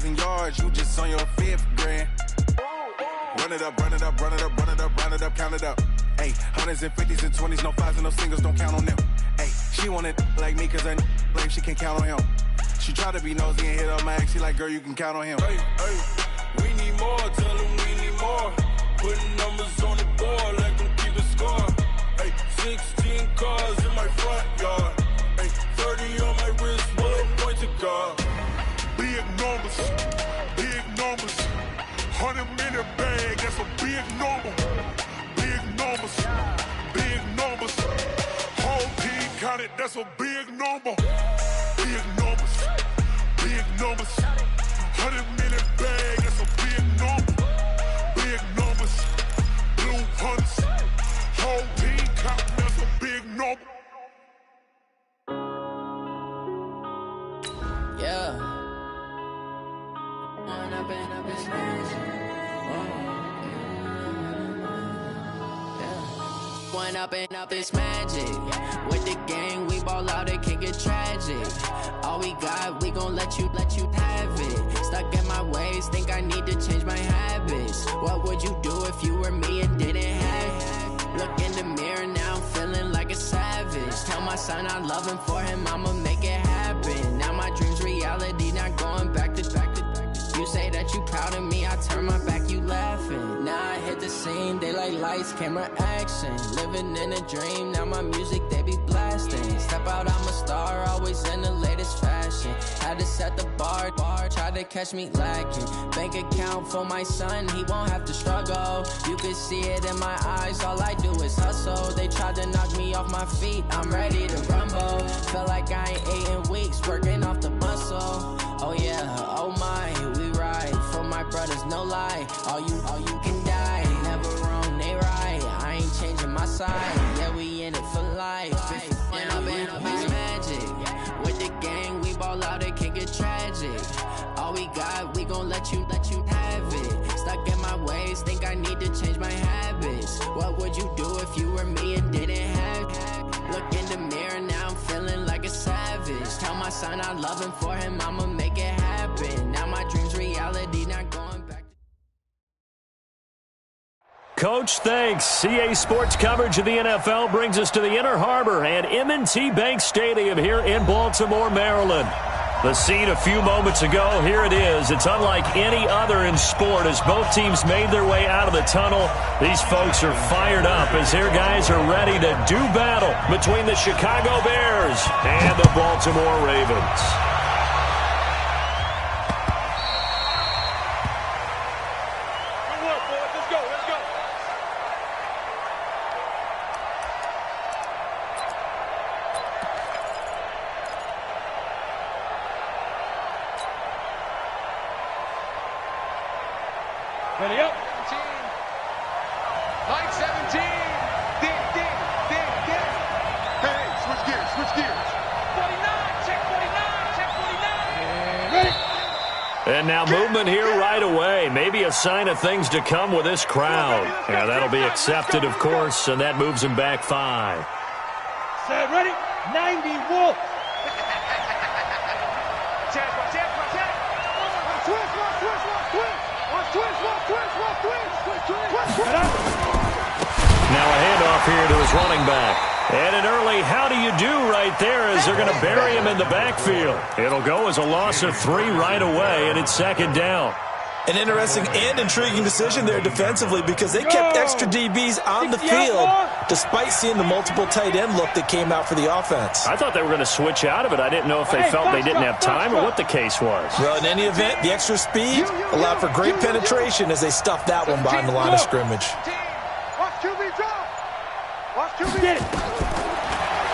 2,000 yards, you just on your 5th grand. Run it up, run it up, run it up, run it up, run it up, count it up. Hey, hundreds and 50s and 20s, no 5s and no singles, don't count on them. Hey, she want it like me, cause I blame she can't count on him. She try to be nosy and hit up my ex, she like, girl, you can count on him. Hey, we need more, tell them we need more. Putting numbers on the board, let them keep a score. Hey, 16 cars in my front yard. Hey, 30 on my wrist, bullet point to God. Big numbers, big numbers. 100-minute bag, that's a big number. Big numbers, big numbers. Whole team counted, that's a big number. Big numbers, big numbers. 100-minute bag, that's a big number. Big numbers, blue hunts. Whole team counting, that's a big number. Yeah. One up and up is magic. With the gang, we ball out, it can get tragic. All we got, we gon' let you have it. Stuck in my ways, think I need to change my habits. What would you do if you were me and didn't have it? Look in the mirror, now I'm feeling like a savage. Tell my son I love him, for him I'ma make it happen. Now my dream's reality, not going back to. You say that you proud of me, I turn my back, you laughing. Now I hit the scene, they like lights, camera, action. Living in a dream, now my music, they be blasting. Step out, I'm a star, always in the latest fashion. Had to set the bar, try to catch me lacking. Bank account for my son, he won't have to struggle. You can see it in my eyes, all I do is hustle. They tried to knock me off my feet, I'm ready to rumble. Feel like I ain't ate in weeks, working off the muscle. Oh yeah, oh my, we ride for my brothers, no lie. All you can die, never wrong, they right. I ain't changing my side, yeah, we in it for life. When up and up is magic. With the gang, we ball out, it can get tragic. All we got, we gon' let you have it. Stuck in my ways, think I need to change my habits. What would you do if you were me and didn't have it? Look in the mirror, now I'm feeling like a savage. Tell my son I love him, for him I'ma make it happen. Now my dream's reality, not going back. Coach, thanks. CA Sports coverage of the NFL brings us to the Inner Harbor and M&T Bank Stadium here in Baltimore, Maryland. The scene a few moments ago, here it is. It's unlike any other in sport as both teams made their way out of the tunnel. These folks are fired up as their guys are ready to do battle between the Chicago Bears and the Baltimore Ravens. Ready up. 17. Line 17. Ding, ding, ding, ding. Hey, switch gears, switch gears. 49, check 49, check 49. Ready. And now movement here right away. Maybe a sign of things to come with this crowd. Yeah, that'll be accepted, of course, and that moves him back 5. Set, ready? 90, Wolf. Check, check, check. Switch, switch, switch, switch. Now a handoff here to his running back. And an early how do you do right there as they're going to bury him in the backfield. It'll go as a loss of 3 right away, and it's second down. An interesting and intriguing decision there defensively because they kept extra DBs on the field despite seeing the multiple tight end look that came out for the offense. I thought they were going to switch out of it. I didn't know if they felt they didn't have time or what the case was. Well, in any event, the extra speed allowed for great penetration as they stuffed that one behind the line of scrimmage. Watch QB drop. Watch QB.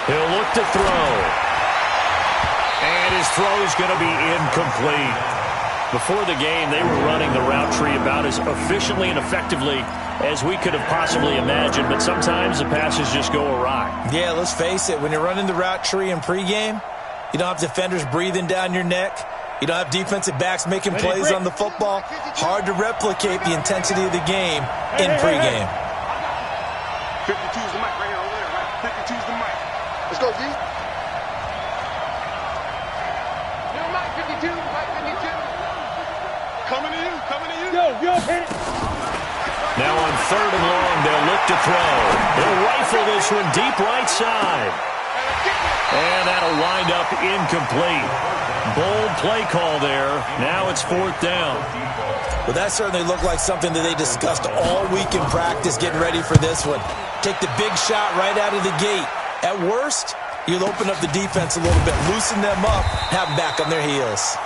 He'll look to throw. And his throw is going to be incomplete. Before the game, they were running the route tree about as efficiently and effectively as we could have possibly imagined, but sometimes the passes just go awry. Yeah, let's face it, when you're running the route tree in pregame, you don't have defenders breathing down your neck. You don't have defensive backs making plays on the football. Hard to replicate the intensity of the game in pregame. 52's the mic right here over there, right? 52's the mic. Let's go, G. New mic 52, mic 52. Coming to you, coming to you. Yo, hit it. Now on 3rd and long, they'll look to throw. They'll rifle this one deep right side. And that'll wind up incomplete. Bold play call there. Now it's 4th down. Well, that certainly looked like something that they discussed all week in practice, getting ready for this one. Take the big shot right out of the gate. At worst, you'll open up the defense a little bit, loosen them up, have them back on their heels.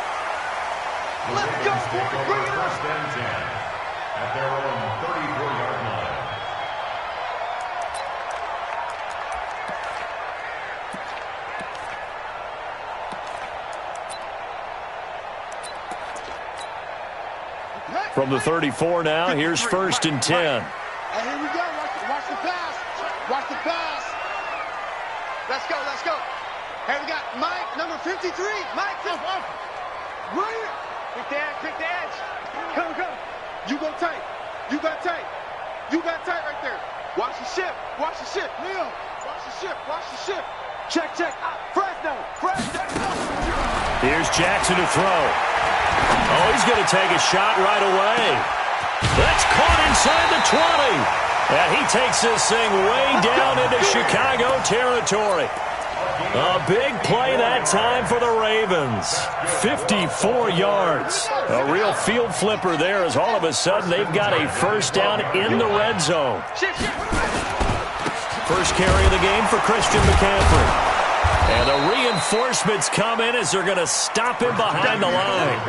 Let's go, boys. Bring it up. First and 10 at their own 34-yard line. From the 34 now, here's 1st and 10. Hey, here we go. Watch the pass. Watch the pass. Let's go, let's go. Hey, we got Mike, number 53. Mike, up. Right here. Quick the edge. Come. You go tight. You got tight. You got tight right there. Watch the ship. Leo, watch the ship. Check. Fresno. Here's Jackson to throw. Oh, he's going to take a shot right away. That's caught inside the 20. And he takes this thing way down into Chicago territory. A big play that time for the Ravens. 54 yards. A real field flipper there as all of a sudden they've got a 1st down in the red zone. First carry of the game for Christian McCaffrey. And the reinforcements come in as they're going to stop him behind the line.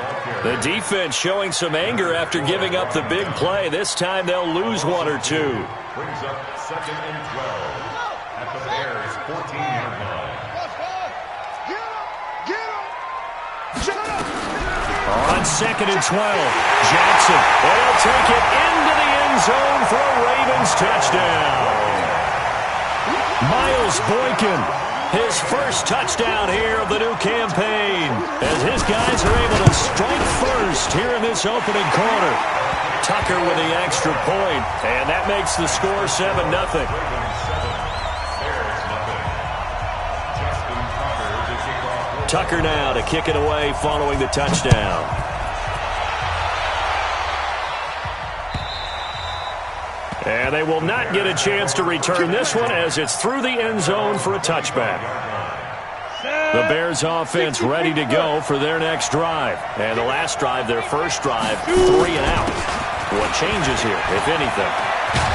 The defense showing some anger after giving up the big play. This time they'll lose 1 or 2. Brings up 2nd and 12 at the Bears' 14-yard line. Get him. Shut up. On 2nd and 12, Jackson. They'll take it into the end zone for a Ravens touchdown. Miles Boykin, his first touchdown here of the new campaign, as his guys are able to strike first here in this opening quarter. Tucker with the extra point, and that makes the score 7-0. Tucker now to kick it away following the touchdown. And they will not get a chance to return this one as it's through the end zone for a touchback. The Bears offense ready to go for their next drive. And the last drive, their first drive, 3 and out. What changes here, if anything?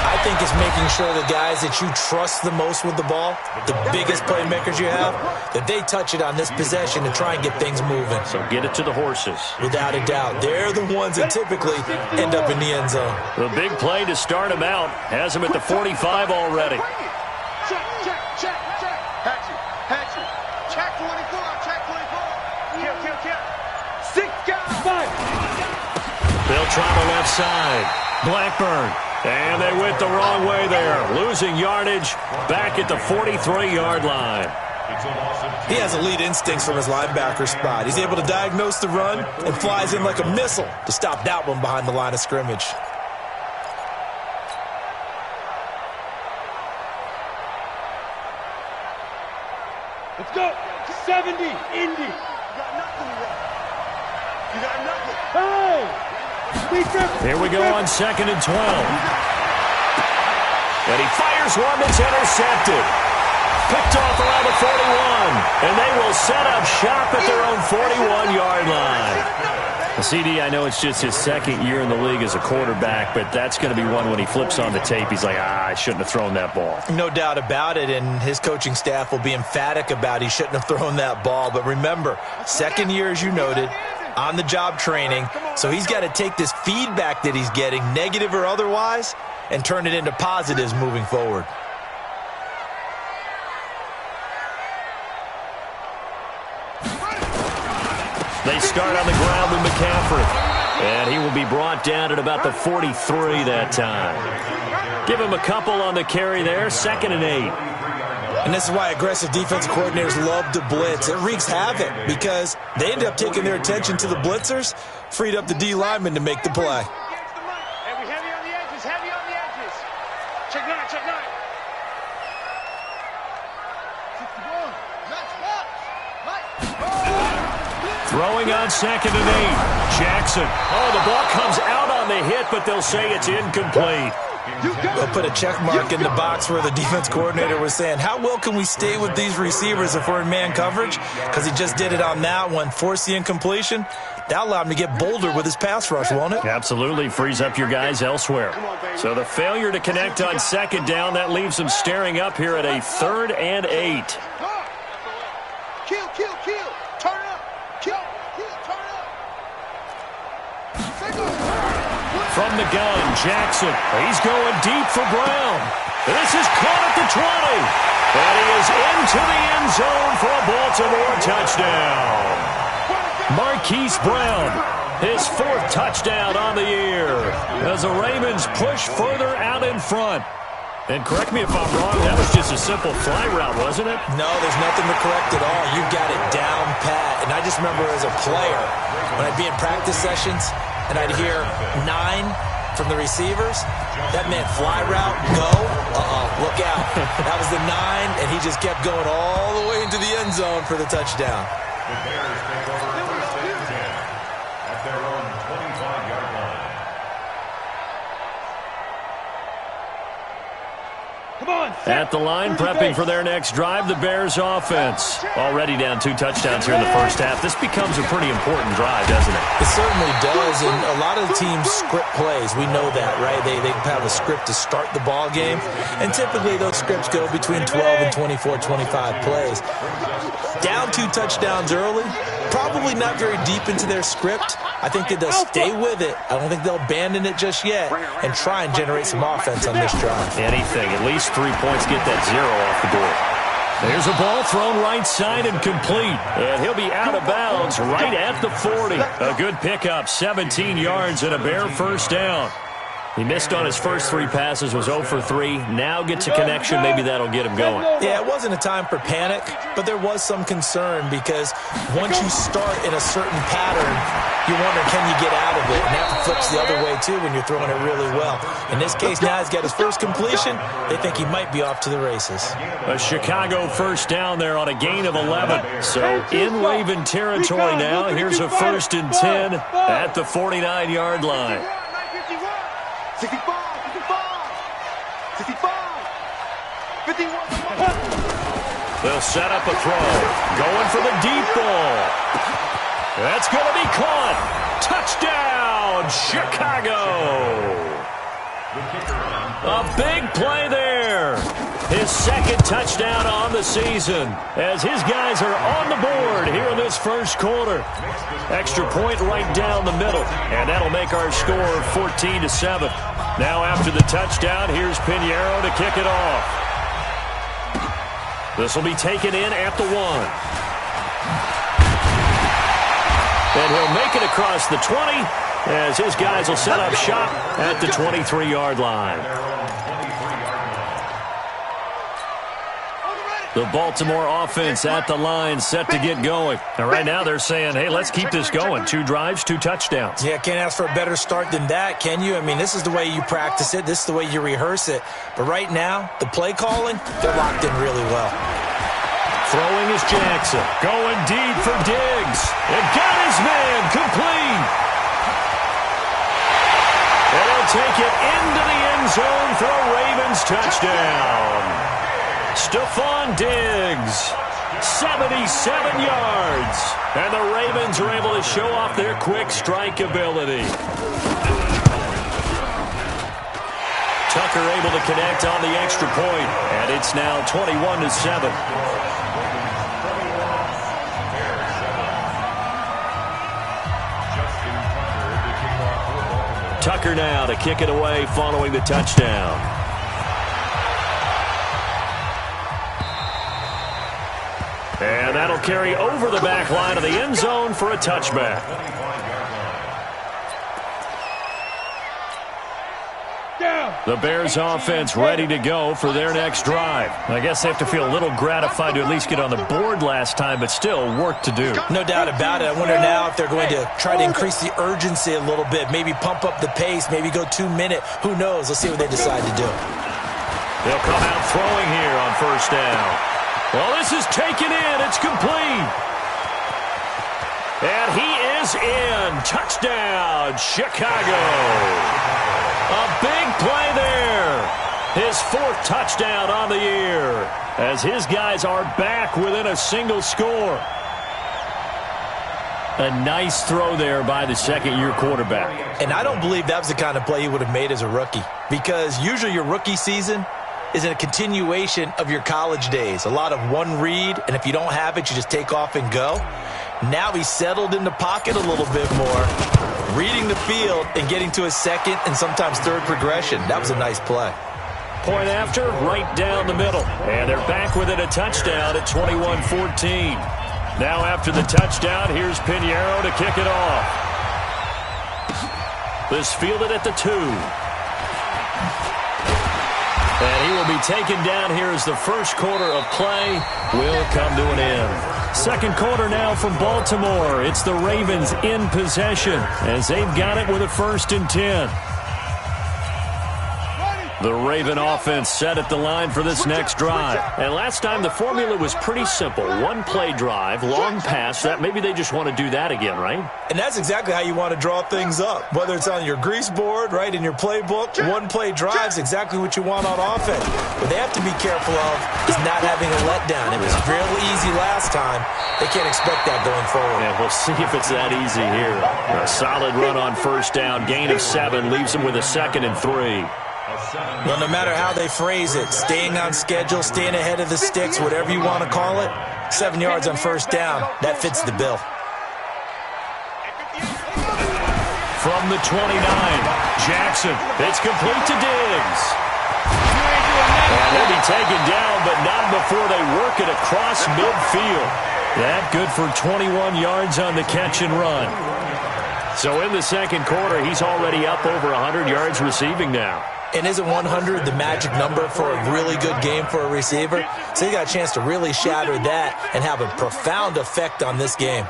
I think it's making sure the guys that you trust the most with the ball, the biggest playmakers you have, that they touch it on this possession to try and get things moving. So get it to the horses. Without a doubt. They're the ones that typically end up in the end zone. The big play to start him out has him at the 45 already. Check. Hatchet. Check 24. Kill. 6 guys. They'll try the left side. Blackburn. And they went the wrong way there. Losing yardage back at the 43-yard line. He has elite instincts from his linebacker spot. He's able to diagnose the run and flies in like a missile to stop that one behind the line of scrimmage. Let's go. 70, Indy. You got nothing. Hey! Here we go on 2nd and 12. And he fires one that's intercepted. Picked off around the 41. And they will set up shop at their own 41-yard line. CD, I know it's just his 2nd year in the league as a quarterback, but that's going to be one when he flips on the tape. He's like, I shouldn't have thrown that ball. No doubt about it, and his coaching staff will be emphatic about he shouldn't have thrown that ball. But remember, 2nd year, as you noted, on-the-job training, so he's got to take this feedback that he's getting, negative or otherwise, and turn it into positives moving forward. They start on the ground with McCaffrey, and he will be brought down at about the 43 that time. Give him a couple on the carry there, 2nd and 8. And this is why aggressive defensive coordinators love to blitz. It wreaks havoc because they end up taking their attention to the blitzers, freed up the D lineman to make the play. And we heavy on the edges. Check 9. Throwing on 2nd and 8. Jackson. Oh, the ball comes out on the hit, but they'll say it's incomplete. They'll put a check mark in the box where the defense coordinator was saying, how well can we stay with these receivers if we're in man coverage? Because he just did it on that one, forced the incompletion. That allowed him to get bolder with his pass rush, won't it? Absolutely. Frees up your guys elsewhere. So the failure to connect on 2nd down, that leaves them staring up here at a 3rd and 8. Kill. Turn it up. Kill, turn it up. From the gun, Jackson. He's going deep for Brown. This is caught at the 20. And he is into the end zone for a Baltimore touchdown. Marquise Brown, his 4th touchdown on the year, as the Ravens push further out in front. And correct me if I'm wrong, that was just a simple fly route, wasn't it? No, there's nothing to correct at all. You got it down pat. And I just remember as a player, when I'd be in practice sessions and I'd hear 9 from the receivers, that meant fly route, go, look out. That was the 9, and he just kept going all the way into the end zone for the touchdown. The Bears take over 1st and 10 at their own 25-yard line. Come on, At the line, prepping for their next drive, the Bears offense. Already down 2 touchdowns here in the first half. This becomes a pretty important drive, doesn't it? It certainly does, and a lot of the teams script plays. We know that, right? They have a script to start the ball game, and typically those scripts go between 12 and 24, 25 plays. Down 2 touchdowns early, probably not very deep into their script. I think that they'll stay with it. I don't think they'll abandon it just yet and try and generate some offense on this drive. Anything, at least 3 points, get that 0 off the board. There's a ball thrown right side and complete. And he'll be out of bounds right at the 40. A good pickup, 17 yards and a Bear first down. He missed on his first 3 passes, was 0 for 3. Now gets a connection. Maybe that'll get him going. Yeah, it wasn't a time for panic, but there was some concern because once you start in a certain pattern, you wonder, can you get out of it? And that flips the other way, too, when you're throwing it really well. In this case, now he's got his first completion. They think he might be off to the races. A Chicago first down there on a gain of 11. So in Raven territory now. Here's a 1st and 10 at the 49-yard line. 65, 51. They'll set up a throw. Going for the deep ball. That's going to be caught. Touchdown, Chicago. A big play there. His 2nd touchdown on the season as his guys are on the board here in this first quarter. Extra point right down the middle, and that'll make our score 14-7. Now after the touchdown, here's Pinheiro to kick it off. This will be taken in at the 1. And he'll make it across the 20 as his guys will set up shop at the 23-yard line. The Baltimore offense at the line set to get going. And right now they're saying, hey, let's keep this going. 2 drives, 2 touchdowns. Yeah, can't ask for a better start than that, can you? I mean, this is the way you practice it. This is the way you rehearse it. But right now, the play calling, they're locked in really well. Throwing is Jackson. Going deep for Diggs. And got his man complete. And he'll take it into the end zone for a Ravens touchdown. Stephon Diggs, 77 yards. And the Ravens are able to show off their quick strike ability. Tucker able to connect on the extra point. And it's now 21-7. Tucker now to kick it away following the touchdown. And that'll carry over the back line of the end zone for a touchback. The Bears offense ready to go for their next drive. I guess they have to feel a little gratified to at least get on the board last time, but still work to do. No doubt about it. I wonder now if they're going to try to increase the urgency a little bit, maybe pump up the pace, maybe go 2-minute. Who knows? Let's see what they decide to do. They'll come out throwing here on first down. Well, this is taken in. It's complete. And he is in. Touchdown, Chicago. A big play there. His 4th touchdown on the year as his guys are back within a single score. A nice throw there by the second-year quarterback. And I don't believe that was the kind of play he would have made as a rookie, because usually your rookie season is a continuation of your college days. A lot of one read, and if you don't have it, you just take off and go. Now he's settled in the pocket a little bit more, reading the field and getting to his second and sometimes third progression. That was a nice play. Point after, right down the middle. And they're back within a touchdown at 21-14. Now after the touchdown, here's Pinheiro to kick it off. This fielded at the 2. And he will be taken down here as the first quarter of play will come to an end. Second quarter now from Baltimore. It's the Ravens in possession as they've got it with a 1st and 10. The Raven offense set at the line for this next drive. And last time the formula was pretty simple. One-play drive, long pass. That maybe they just want to do that again, right? And that's exactly how you want to draw things up. Whether it's on your grease board, right, in your playbook, one-play drive's exactly what you want on offense. What they have to be careful of is not having a letdown. It was real easy last time. They can't expect that going forward. And we'll see if it's that easy here. A solid run on 1st down. Gain of 7 leaves them with a 2nd and 3. Well, no matter how they phrase it, staying on schedule, staying ahead of the sticks, whatever you want to call it, 7 yards on 1st down, that fits the bill. From the 29, Jackson. It's complete to Diggs. And they'll be taken down, but not before they work it across midfield. That good for 21 yards on the catch and run. So in the second quarter, he's already up over 100 yards receiving now. And isn't 100 the magic number for a really good game for a receiver? So he got a chance to really shatter that and have a profound effect on this game.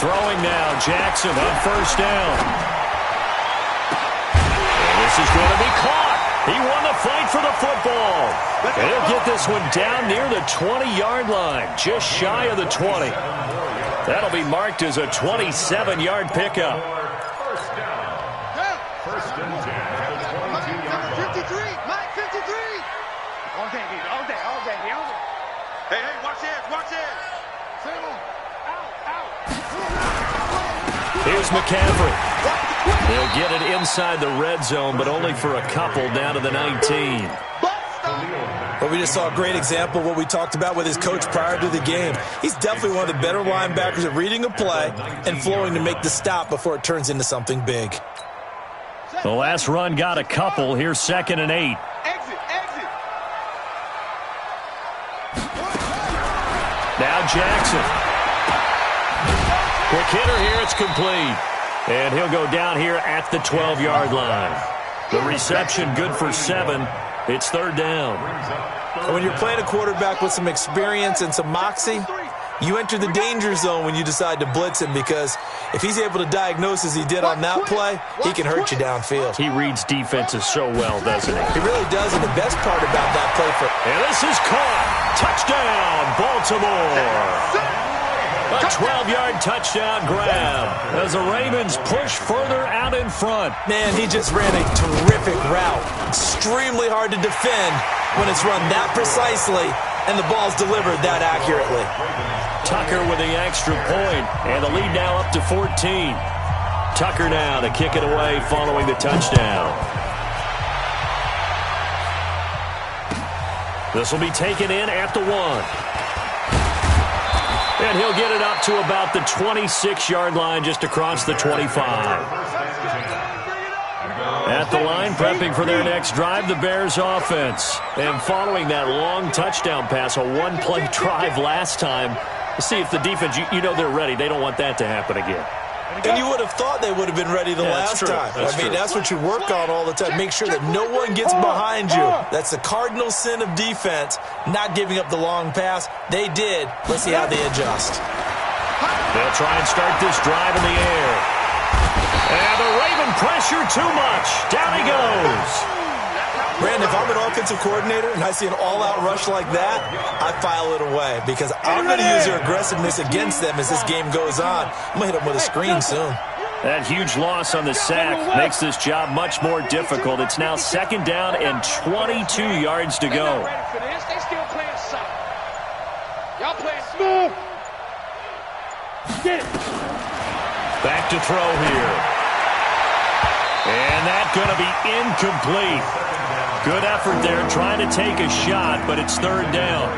Throwing now, Jackson on 1st down. And this is going to be caught. He won the fight for the football. And he'll get this one down near the 20-yard line, just shy of the 20. That'll be marked as a 27-yard pickup. First and 10 at the 22-yard line. 53, Mike, 53. All day, all day. Hey, watch it. Here's McCaffrey. He'll get it inside the red zone, but only for a couple down to the 19. Well, we just saw a great example of what we talked about with his coach prior to the game. He's definitely one of the better linebackers at reading a play and flowing to make the stop before it turns into something big. The last run got a couple. Here's 2nd and 8. Exit. Now Jackson. Quick hitter here. It's complete. And he'll go down here at the 12-yard line. The reception good for 7. It's 3rd down. And when you're playing a quarterback with some experience and some moxie, you enter the danger zone when you decide to blitz him, because if he's able to diagnose as he did on that play, he can hurt you downfield. He reads defenses so well, doesn't he? He really does, and the best part about that play for... And this is caught. Touchdown, Baltimore. A 12-yard touchdown grab as the Ravens push further out in front. Man, he just ran a terrific route. Extremely hard to defend when it's run that precisely and the ball's delivered that accurately. Tucker with the extra point, and the lead now up to 14. Tucker now to kick it away following the touchdown. This will be taken in at the 1. And he'll get it up to about the 26-yard line, just across the 25. At the line, prepping for their next drive, the Bears offense. And following that long touchdown pass, a one-play drive last time, see if the defense, you know they're ready. They don't want that to happen again. And you would have thought they would have been ready the last time. That's what you work on all the time. Make sure that no one gets behind you. That's the cardinal sin of defense, not giving up the long pass. They did. Let's see how they adjust. They'll try and start this drive in the air. And the Raven pressure too much. Down he goes. Brandon, if I'm an offensive coordinator and I see an all-out rush like that, I file it away because I'm going to use their aggressiveness against them as this game goes on. I'm going to hit them with a screen soon. That huge loss on the sack makes this job much more difficult. It's now 2nd down and 22 yards to go. They still playing soft. Y'all playing smooth. Get it. Back to throw here. And that's going to be incomplete. Good effort there trying to take a shot, but it's 3rd down.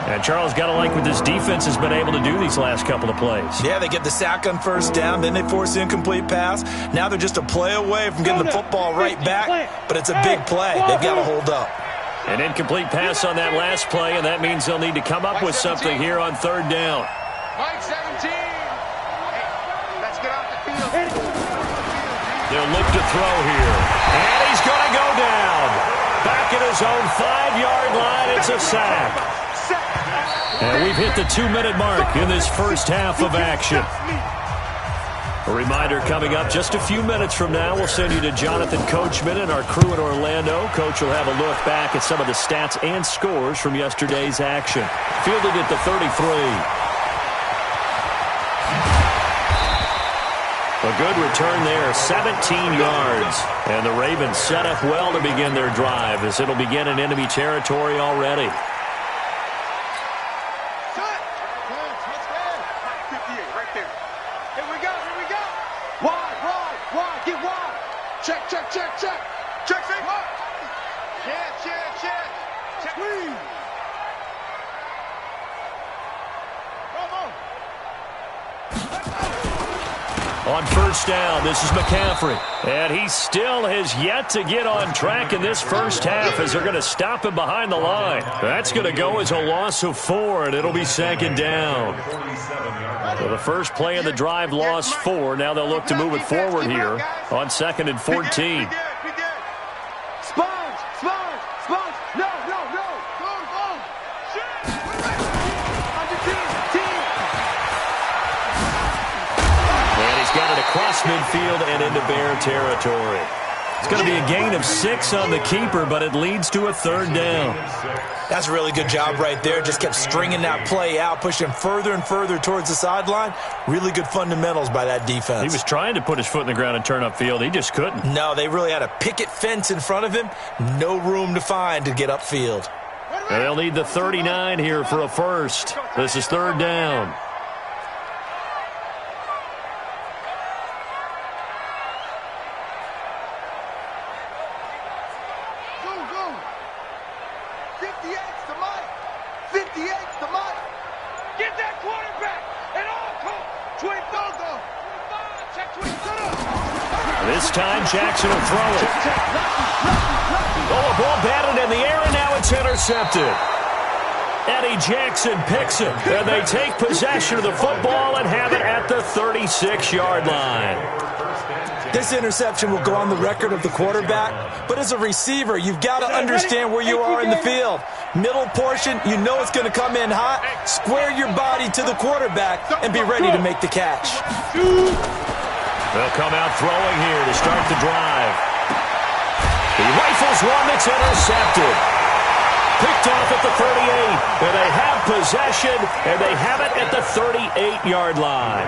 And Charles, got to like what this defense has been able to do these last couple of plays. Yeah, they get the sack on 1st down, then they force the incomplete pass. Now they're just a play away from getting the football right back, but it's a big play. They've got to hold up. An incomplete pass on that last play, and that means they'll need to come up with something here on 3rd down. Mike 17. Hey, let's get off the field. They'll look to throw here. And he's going to go down. Back at his own 5-yard line, it's a sack. And we've hit the 2-minute mark in this first half of action. A reminder coming up just a few minutes from now. We'll send you to Jonathan Coachman and our crew in Orlando. Coach will have a look back at some of the stats and scores from yesterday's action. Fielded at the 33. A good return there, 17 yards. And the Ravens set up well to begin their drive as it'll begin in enemy territory already. On 1st down, this is McCaffrey. And he still has yet to get on track in this first half as they're going to stop him behind the line. That's going to go as a loss of 4, and it'll be 2nd down. So the first play of the drive lost 4. Now they'll look to move it forward here on 2nd and 14. Got it across midfield and into Bear territory. It's going to be a gain of 6 on the keeper, but it leads to a 3rd down. That's a really good job right there. Just kept stringing that play out, pushing further and further towards the sideline. Really good fundamentals by that defense. He was trying to put his foot in the ground and turn upfield. He just couldn't. No, they really had a picket fence in front of him. No room to find to get upfield. And they'll need the 39 here for a first. This is 3rd down. This time, Jackson will throw it. Oh, a ball batted in the air, and now it's intercepted. Eddie Jackson picks it, and they take possession of the football and have it at the 36-yard line. This interception will go on the record of the quarterback, but as a receiver, you've got to understand where you are in the field. Middle portion, you know it's going to come in hot. Square your body to the quarterback and be ready to make the catch. They'll come out throwing here to start the drive. He rifles one that's intercepted. Picked off at the 38. And they have possession, and they have it at the 38-yard line.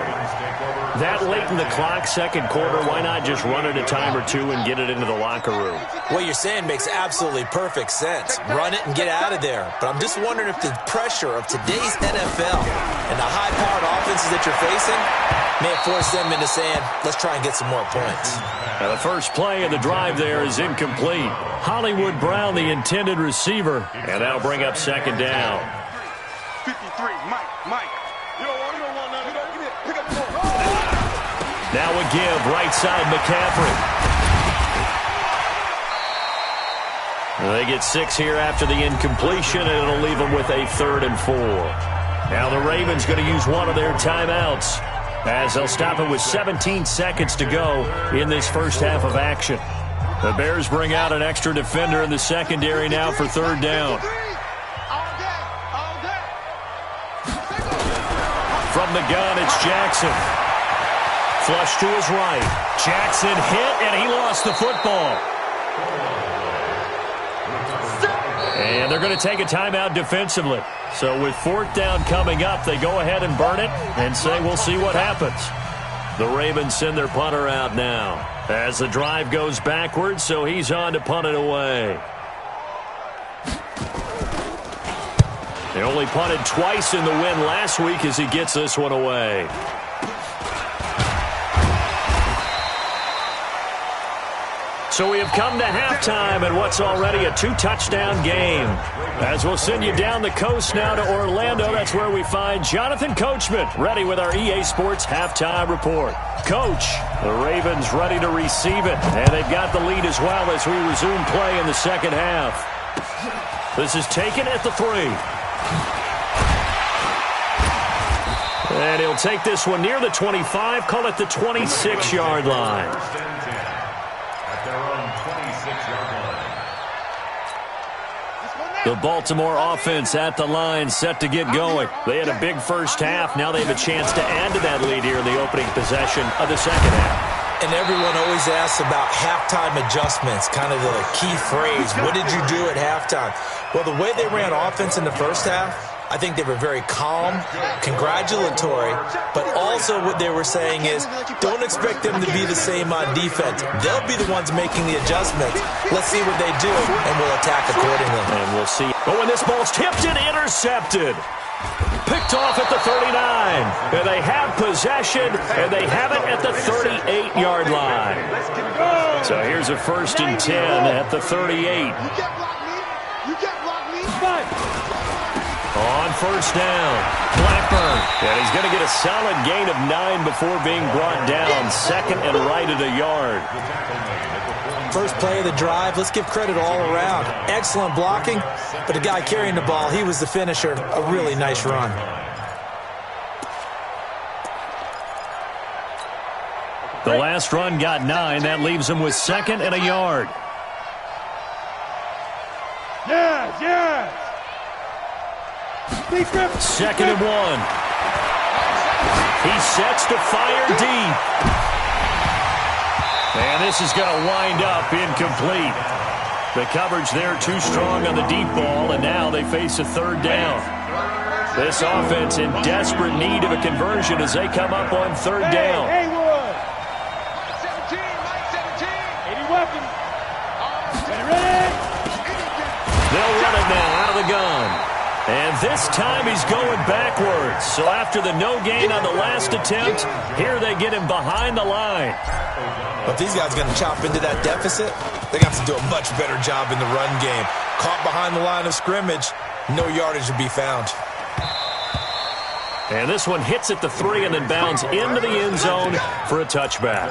That late in the clock, 2nd quarter, why not just run it a time or two and get it into the locker room? What you're saying makes absolutely perfect sense. Run it and get out of there. But I'm just wondering if the pressure of today's NFL and the high-powered offenses that you're facing may have forced them into saying, let's try and get some more points. Now the first play of the drive there is incomplete. Hollywood Brown, the intended receiver, and that'll bring up 2nd down. 53, Mike. You don't want nothing. Pick up the ball. Now a give, right side McCaffrey. They get 6 here after the incompletion, and it'll leave them with a 3rd and 4. Now the Ravens going to use one of their timeouts, as they'll stop it with 17 seconds to go in this first half of action. The Bears bring out an extra defender in the secondary now for 3rd down. From the gun, it's Jackson. Flush to his right. Jackson hit, and he lost the football. And they're going to take a timeout defensively. So with 4th down coming up, they go ahead and burn it and say we'll see what happens. The Ravens send their punter out now as the drive goes backwards, so he's on to punt it away. They only punted twice in the win last week as he gets this one away. So we have come to halftime in what's already a 2-touchdown game. As we'll send you down the coast now to Orlando, that's where we find Jonathan Coachman ready with our EA Sports halftime report. Coach, the Ravens ready to receive it, and they've got the lead as well as we resume play in the second half. This is taken at the 3. And he'll take this one near the 25, call it the 26-yard line. The Baltimore offense at the line, set to get going. They had a big first half. Now they have a chance to add to that lead here in the opening possession of the second half. And everyone always asks about halftime adjustments, kind of the key phrase. What did you do at halftime? Well, the way they ran offense in the first half, I think they were very calm, congratulatory, but also what they were saying is don't expect them to be the same on defense. They'll be the ones making the adjustments. Let's see what they do, and we'll attack accordingly. And we'll see. But when this ball's tipped and intercepted, picked off at the 39. And they have possession, and they have it at the 38-yard line. So here's a 1st and 10 at the 38. On 1st down, Blackburn. And he's going to get a solid gain of 9 before being brought down. 2nd and right at a yard. First play of the drive, let's give credit all around. Excellent blocking, but the guy carrying the ball, he was the finisher. A really nice run. The last run got 9. That leaves him with 2nd and a yard. Yes. 2nd and 1. He sets to fire deep. And this is going to wind up incomplete. The coverage there too strong on the deep ball, and now they face a 3rd down. This offense in desperate need of a conversion as they come up on 3rd down. Haywood. 17. 80 weapons. Ready? They'll run it now out of the gun. And this time he's going backwards. So after the no gain on the last attempt, here they get him behind the line. But these guys are going to chop into that deficit. They got to do a much better job in the run game. Caught behind the line of scrimmage, no yardage to be found. And this one hits at the 3 and then bounds into the end zone for a touchback.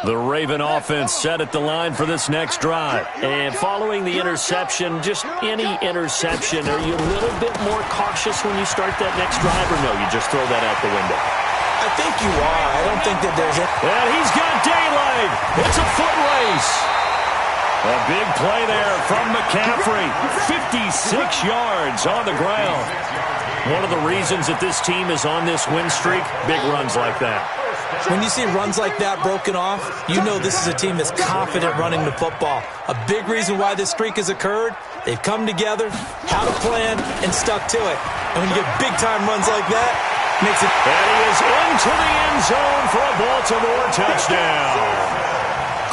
The Raven offense set at the line for this next drive. And following the interception, just any interception, are you a little bit more cautious when you start that next drive, or no, you just throw that out the window? I think you are. I don't think that there's it. And he's got daylight. It's a foot race. A big play there from McCaffrey. 56 yards on the ground. One of the reasons that this team is on this win streak, big runs like that. When you see runs like that broken off, you know this is a team that's confident running the football. A big reason why this streak has occurred, they've come together, had a plan, and stuck to it. And when you get big-time runs like that, makes it... And he is into the end zone for a Baltimore touchdown.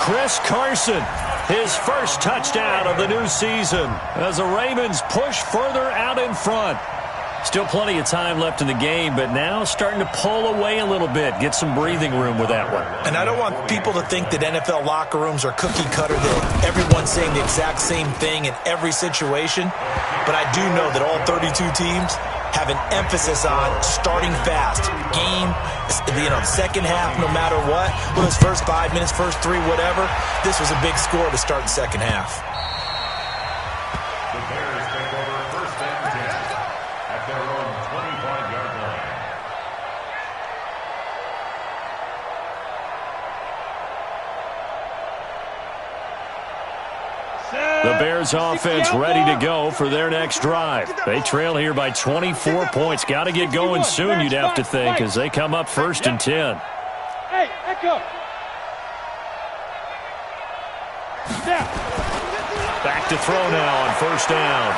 Chris Carson, his first touchdown of the new season as the Ravens push further out in front. Still plenty of time left in the game, but now starting to pull away a little bit, get some breathing room with that one. And I don't want people to think that NFL locker rooms are cookie cutter, that everyone's saying the exact same thing in every situation. But I do know that all 32 teams have an emphasis on starting fast. Game, second half, no matter what. Whether it's first 5 minutes, first 3, whatever. This was a big score to start the second half. The Bears offense ready to go for their next drive. They trail here by 24 points. Got to get going soon, you'd have to think, as they come up 1st and 10. Hey, echo. Back to throw now on 1st down.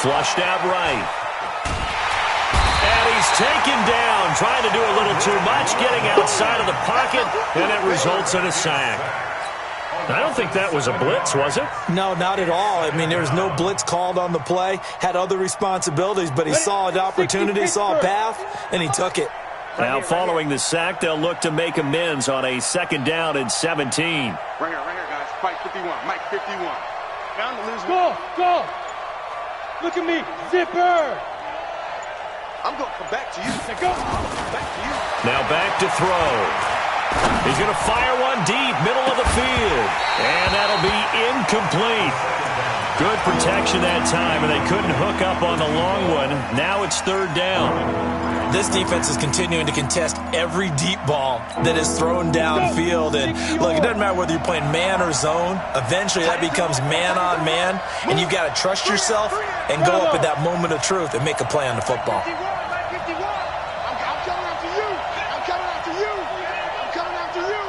Flushed out right. And he's taken down, trying to do a little too much, getting outside of the pocket, and it results in a sack. I don't think that was a blitz, was it? No, not at all. I mean, there was no blitz called on the play. Had other responsibilities, but he saw an opportunity, saw a path, and he took it. Now, following the sack, they'll look to make amends on a 2nd down and 17. Right here, guys. Mike 51. Mike 51. Down to lose. Go. Look at me. Zipper. I'm going to come back to you. Go. Back to you. Now back to throw. He's going to fire one deep, middle of the field. And that'll be incomplete. Good protection that time, and they couldn't hook up on the long one. Now it's 3rd down. This defense is continuing to contest every deep ball that is thrown downfield. And, look, it doesn't matter whether you're playing man or zone. Eventually, that becomes man-on-man, and you've got to trust yourself and go up at that moment of truth and make a play on the football. I'm coming after you. I'm coming after you. I'm coming after you.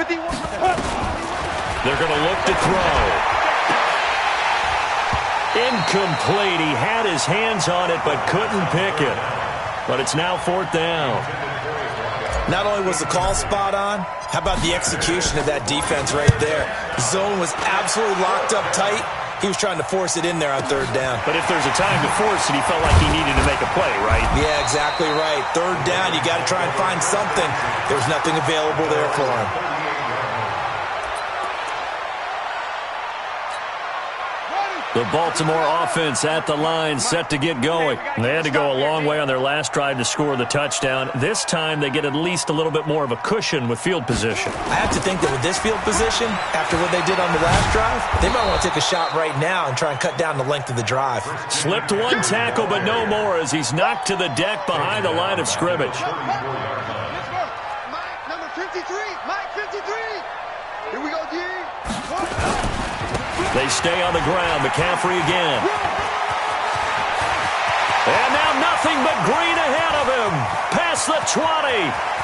51. They're going to look to throw. Incomplete. He had his hands on it but couldn't pick it. But it's now 4th down. Not only was the call spot on, how about the execution of that defense right there? Zone was absolutely locked up tight. He was trying to force it in there on 3rd down. But if there's a time to force it, he felt like he needed to make a play, right? Yeah, exactly right. 3rd down, you got to try and find something. There's nothing available there for him. The Baltimore offense at the line, set to get going. They had to go a long way on their last drive to score the touchdown. This time, they get at least a little bit more of a cushion with field position. I have to think that with this field position, after what they did on the last drive, they might want to take a shot right now and try and cut down the length of the drive. Slipped one tackle, but no more as he's knocked to the deck behind the line of scrimmage. Mike, number 53. Mike 53. Here we go, D. They stay on the ground. McCaffrey again. And now nothing but green ahead of him. Past the 20,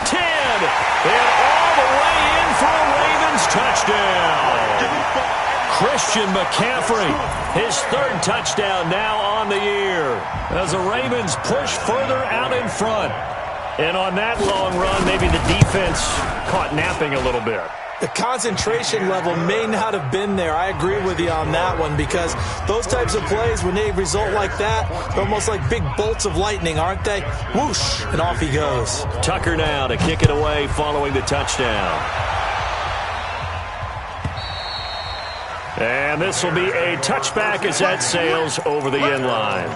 10, and all the way in for a Ravens touchdown. Christian McCaffrey, his 3rd touchdown now on the year as the Ravens push further out in front. And on that long run, maybe the defense caught napping a little bit. The concentration level may not have been there. I agree with you on that one because those types of plays, when they result like that, they're almost like big bolts of lightning, aren't they? Whoosh, and off he goes. Tucker now to kick it away following the touchdown. And this will be a touchback as that sails over the end line.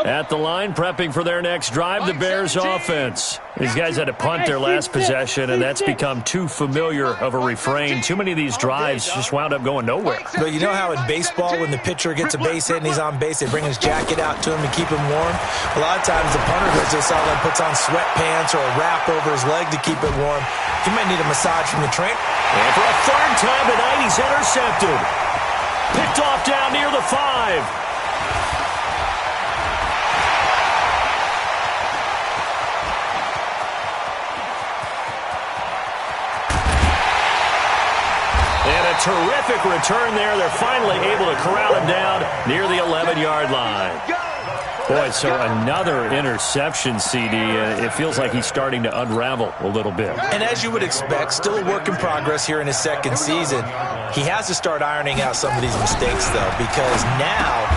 At the line, prepping for their next drive, the Bears offense. These guys had to punt their last possession, and that's become too familiar of a refrain. Too many of these drives just wound up going nowhere. But you know how in baseball, when the pitcher gets a base hit and he's on base, they bring his jacket out to him to keep him warm? A lot of times the punter goes to the sideline, puts on sweatpants or a wrap over his leg to keep it warm. He might need a massage from the trainer. And for a 3rd time tonight, he's intercepted. Picked off down near the 5. Terrific return there. They're finally able to corral him down near the 11-yard line. Boy, so another interception, CD. It feels like he's starting to unravel a little bit. And as you would expect, still a work in progress here in his 2nd season. He has to start ironing out some of these mistakes, though, because now...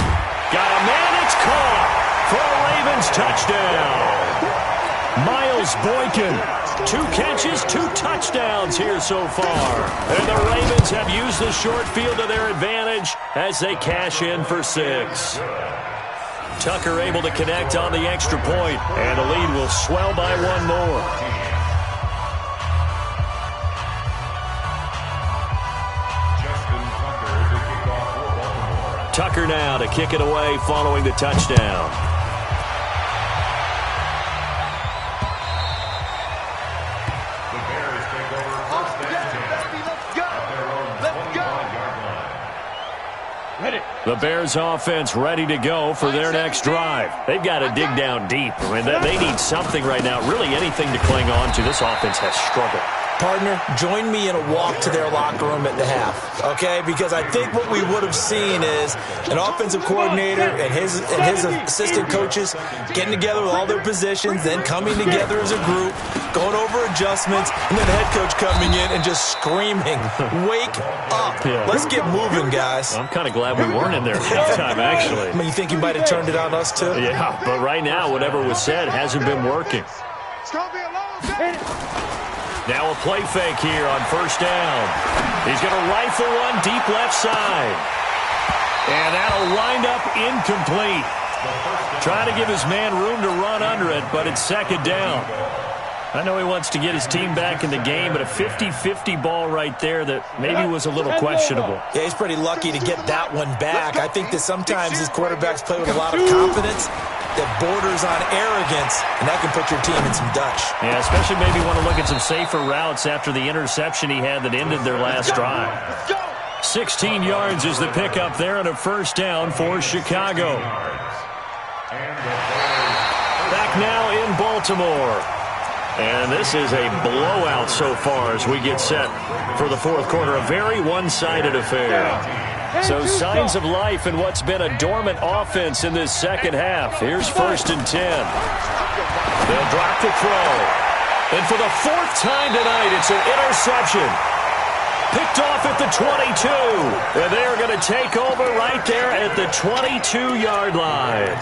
Got a man, it's caught for a Ravens touchdown. Miles Boykin, 2 catches, 2 touchdowns here so far. And the Ravens have used the short field to their advantage as they cash in for 6. Tucker able to connect on the extra point, and the lead will swell by 1 more. Tucker now to kick it away following the touchdown. The Bears offense ready to go for their next drive. They've got to dig down deep. I mean, they need something right now, really anything to cling on to. This offense has struggled. Partner, join me in a walk to their locker room at the half, okay? Because I think what we would have seen is an offensive coordinator and his assistant coaches getting together with all their positions, then coming together as a group, going over adjustments, and then the head coach coming in and just screaming, "Wake up. Yeah. Let's get moving, guys." I'm kind of glad we weren't in there at halftime, actually. I mean, you think you might have turned it on us, too? Yeah, but right now, whatever was said hasn't been working. It's going to be a long day. Now a play fake here on first down. He's going to rifle one deep left side. And that'll wind up incomplete. Trying to give his man room to run under it, but it's second down. I know he wants to get his team back in the game, but a 50-50 ball right there that maybe was a little questionable. Yeah, he's pretty lucky to get that one back. I think that sometimes his quarterbacks play with a lot of confidence that borders on arrogance, and that can put your team in some Dutch. Yeah, especially maybe want to look at some safer routes after the interception he had that ended their last drive. 16 yards is the pickup there and a first down for Chicago. Back now in Baltimore. And this is a blowout so far as we get set for the fourth quarter. A very one-sided affair. So signs of life in what's been a dormant offense in this second half. Here's 1st and 10. They'll drop the throw. And for the fourth time tonight, it's an interception. Picked off at the 22. And they're going to take over right there at the 22-yard line.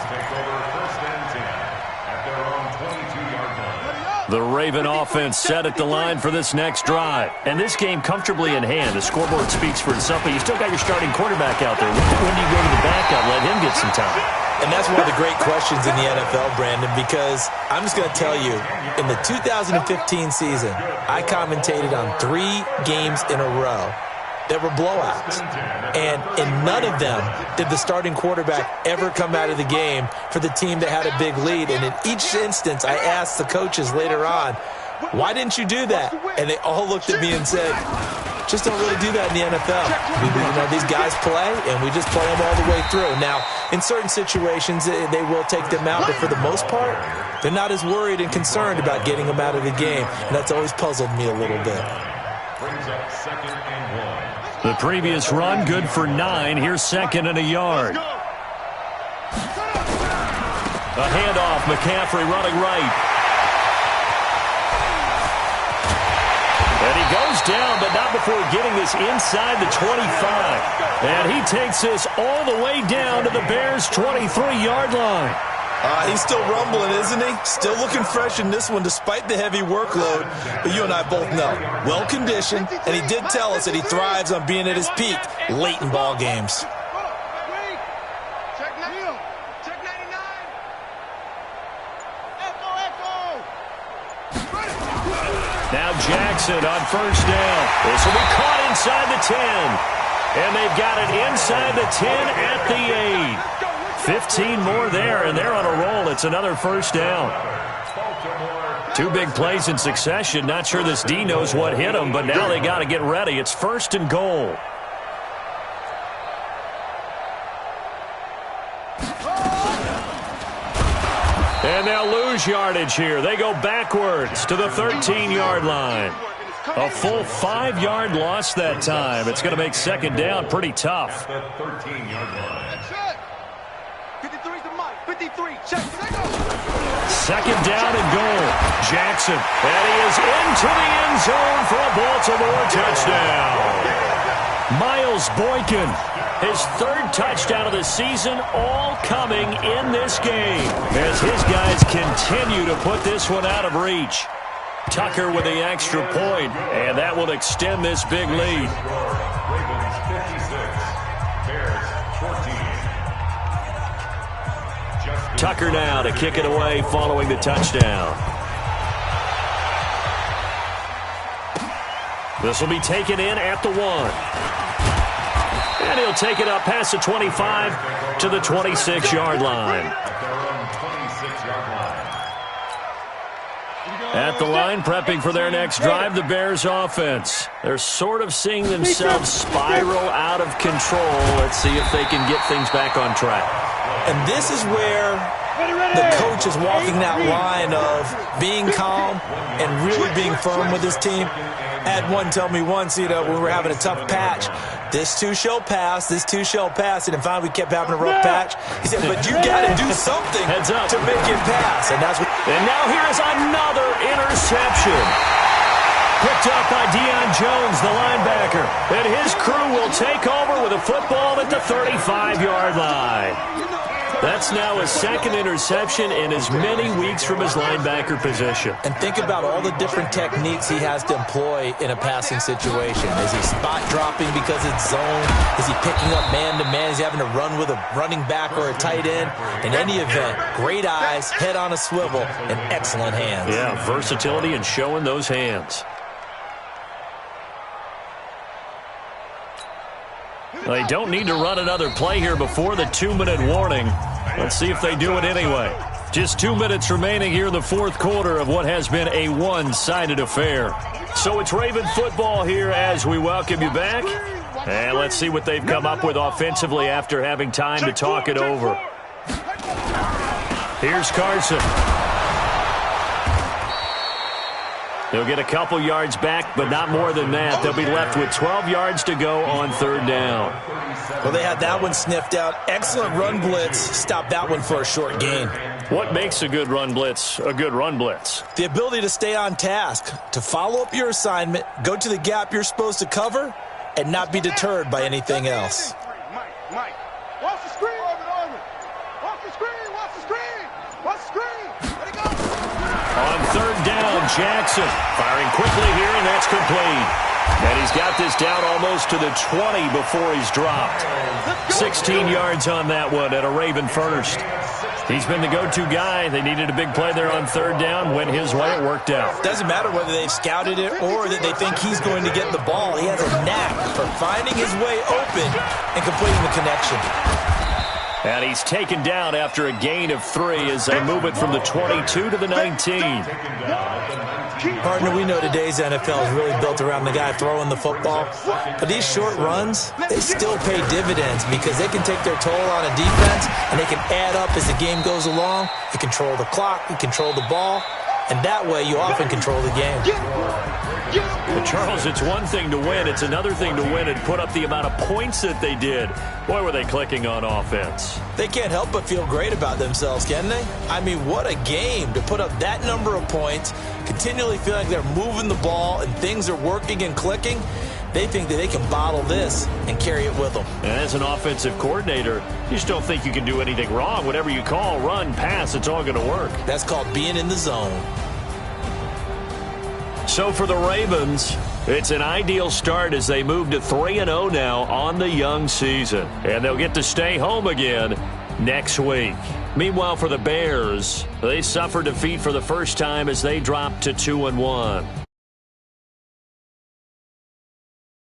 The Raven offense set at the line for this next drive. And this game comfortably in hand. The scoreboard speaks for itself, but you still got your starting quarterback out there. When do you go to the backup, let him get some time? And that's one of the great questions in the NFL, Brandon, because I'm just going to tell you, in the 2015 season, I commentated on 3 games in a row that were blowouts. And in none of them did the starting quarterback ever come out of the game for the team that had a big lead. And in each instance, I asked the coaches later on, why didn't you do that? And they all looked at me and said, just don't really do that in the NFL. These guys play, and we just play them all the way through. Now, in certain situations, they will take them out, but for the most part, they're not as worried and concerned about getting them out of the game. And that's always puzzled me a little bit. Brings up 2nd and 1. The previous run, good for 9. Here's 2nd and a yard. A handoff, McCaffrey running right. And he goes down, but not before getting this inside the 25. And he takes this all the way down to the Bears' 23-yard line. He's still rumbling, isn't he? Still looking fresh in this one despite the heavy workload. But you and I both know, well-conditioned, and he did tell us that he thrives on being at his peak late in ball games. Check 99. Now Jackson on first down. This will be caught inside the 10. And they've got it inside the 10 at the 8. 15 more there, and they're on a roll. It's another first down. 2 big plays in succession. Not sure this D knows what hit him, but now they got to get ready. It's 1st and goal. And they'll lose yardage here. They go backwards to the 13-yard line. A full 5-yard loss that time. It's going to make second down pretty tough. The 13-yard line. 53's the mic. 53. Check. Second down and goal. Jackson. And he is into the end zone for a Baltimore touchdown. Miles Boykin. His 3rd touchdown of the season, all coming in this game as his guys continue to put this one out of reach. Tucker with the extra point, and that will extend this big lead. Ravens 56, Bears 14. Tucker now to kick it away following the touchdown. This will be taken in at the 1. And he'll take it up past the 25 to the 26-yard line. At their own 26-yard line. At the line, prepping for their next drive, the Bears offense. They're sort of seeing themselves spiral out of control. Let's see if they can get things back on track. And this is where the coach is walking that line of being calm and really being firm with his team. I had one tell me once, when we were having a tough patch, this too shall pass, this too shall pass, and finally we kept having a rough patch. He said, but you got to do something to make it pass. And that's what. And now here's another interception. Picked up by Deion Jones, the linebacker. And his crew will take over with a football at the 35-yard line. That's now his second interception in as many weeks from his linebacker position. And think about all the different techniques he has to employ in a passing situation. Is he spot dropping because it's zone? Is he picking up man-to-man? Is he having to run with a running back or a tight end? In any event, great eyes, head on a swivel, and excellent hands. Yeah, versatility and showing those hands. They don't need to run another play here before the 2-minute warning. Let's see if they do it anyway. Just 2 minutes remaining here in the fourth quarter of what has been a one-sided affair. So it's Raven football here as we welcome you back. And let's see what they've come up with offensively after having time to talk it over. Here's Carson. They'll get a couple yards back, but not more than that. They'll be left with 12 yards to go on third down. Well, they had that one sniffed out. Excellent run blitz. Stop that one for a short gain. What makes a good run blitz a good run blitz? The ability to stay on task, to follow up your assignment, go to the gap you're supposed to cover, and not be deterred by anything else. Mike, watch the screen. Watch the screen. Watch the screen. Watch the screen. Let it go. On third down, Jackson firing quickly here, and that's complete. And he's got this down almost to the 20 before he's dropped. 16 yards on that one at a Raven first. He's been the go-to guy. They needed a big play there on third down. Went his way. It worked out. Doesn't matter whether they've scouted it or that they think he's going to get the ball. He has a knack for finding his way open and completing the connection. And he's taken down after a gain of 3 as they move it from the 22 to the 19. Partner, we know today's NFL is really built around the guy throwing the football. But these short runs, they still pay dividends because they can take their toll on a defense and they can add up as the game goes along. You control the clock, you control the ball, and that way you often control the game. But Charles, it's one thing to win. It's another thing to win and put up the amount of points that they did. Boy, were they clicking on offense. They can't help but feel great about themselves, can they? I mean, what a game to put up that number of points, continually feel like they're moving the ball and things are working and clicking. They think that they can bottle this and carry it with them. And as an offensive coordinator, you just don't think you can do anything wrong. Whatever you call, run, pass, it's all going to work. That's called being in the zone. So for the Ravens, it's an ideal start as they move to 3-0 now on the young season. And they'll get to stay home again next week. Meanwhile, for the Bears, they suffered defeat for the first time as they dropped to 2-1.